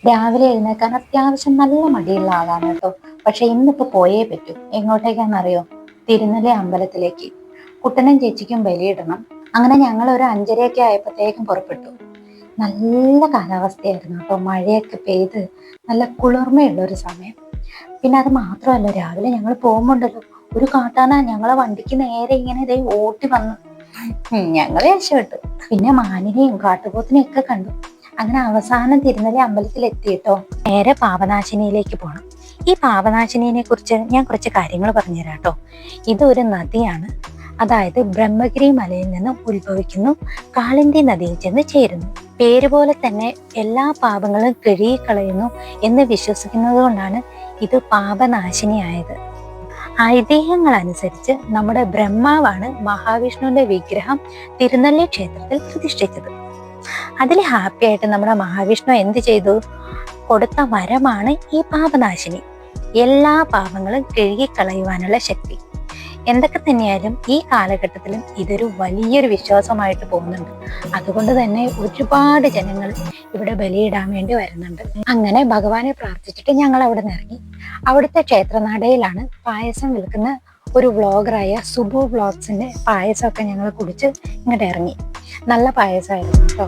രാവിലെ എഴുന്നേക്കാൻ അത്യാവശ്യം നല്ല മടിയുള്ള ആളാണ് കേട്ടോ. പക്ഷെ ഇന്നിപ്പോ പോയേ പറ്റൂ. എങ്ങോട്ടേക്കാണെന്നറിയോ? തിരുനെല്ലി അമ്പലത്തിലേക്ക്. കുട്ടനും ചേച്ചിക്കും ബലിയിടണം. അങ്ങനെ ഞങ്ങൾ ഒരു 5:30 ആയപ്പോഴത്തേക്കും പുറപ്പെട്ടു. നല്ല കാലാവസ്ഥയായിരുന്നു കേട്ടോ. മഴയൊക്കെ പെയ്ത് നല്ല കുളിർമയുള്ള ഒരു സമയം. പിന്നെ അത് മാത്രമല്ല, രാവിലെ ഞങ്ങൾ പോകുമ്പോണ്ടല്ലോ, ഒരു കാട്ടാന ഞങ്ങളെ വണ്ടിക്ക് നേരെ ഇങ്ങനെ ഇതേ ഓട്ടി വന്നു. ഞങ്ങളെ രക്ഷപ്പെട്ടു. പിന്നെ മാനിനെയും കാട്ടുപോത്തിനെയും ഒക്കെ കണ്ടു. അങ്ങനെ അവസാനം തിരുനെല്ലി അമ്പലത്തിൽ എത്തിയിട്ടോ. നേരെ പാപനാശിനിയിലേക്ക് പോകണം. ഈ പാപനാശിനിയെ കുറിച്ച് ഞാൻ കുറച്ച് കാര്യങ്ങൾ പറഞ്ഞുതരാം കേട്ടോ. ഇതൊരു നദിയാണ്. അതായത് ബ്രഹ്മഗിരി മലയിൽ നിന്നും ഉത്ഭവിക്കുന്നു, കാളിന്തി നദിയിൽ ചെന്ന് ചേരുന്നു. പേര് പോലെ തന്നെ എല്ലാ പാപങ്ങളും കഴുകിക്കളയുന്നു എന്ന് വിശ്വസിക്കുന്നത് കൊണ്ടാണ് ഇത് പാപനാശിനിയായത്. ഐതിഹ്യങ്ങൾ അനുസരിച്ച് നമ്മുടെ ബ്രഹ്മാവാണ് മഹാവിഷ്ണുവിന്റെ വിഗ്രഹം തിരുനെല്ലി ക്ഷേത്രത്തിൽ പ്രതിഷ്ഠിച്ചത്. അതിൽ ഹാപ്പി ആയിട്ട് നമ്മുടെ മഹാവിഷ്ണു എന്ത് ചെയ്തു? കൊടുത്ത വരമാണ് ഈ പാപനാശിനി. എല്ലാ പാപങ്ങളും കഴുകിക്കളയുവാനുള്ള ശക്തി. എന്തൊക്കെ തന്നെയായാലും ഈ കാലഘട്ടത്തിലും ഇതൊരു വലിയൊരു വിശ്വാസമായിട്ട് പോകുന്നുണ്ട്. അതുകൊണ്ട് തന്നെ ഒരുപാട് ജനങ്ങൾ ഇവിടെ ബലിയിടാൻ വേണ്ടി വരുന്നുണ്ട്. അങ്ങനെ ഭഗവാനെ പ്രാർത്ഥിച്ചിട്ട് ഞങ്ങൾ അവിടെ നിന്ന് ഇറങ്ങി. അവിടുത്തെ ക്ഷേത്രനടയിലാണ് പായസം വിൽക്കുന്ന ഒരു വ്ളോഗറായ സുബു വ്ളോഗ്സിന്റെ പായസമൊക്കെ ഞങ്ങൾ കുടിച്ച് ഇങ്ങോട്ട് ഇറങ്ങി. നല്ല പായസമായിരുന്നു കേട്ടോ.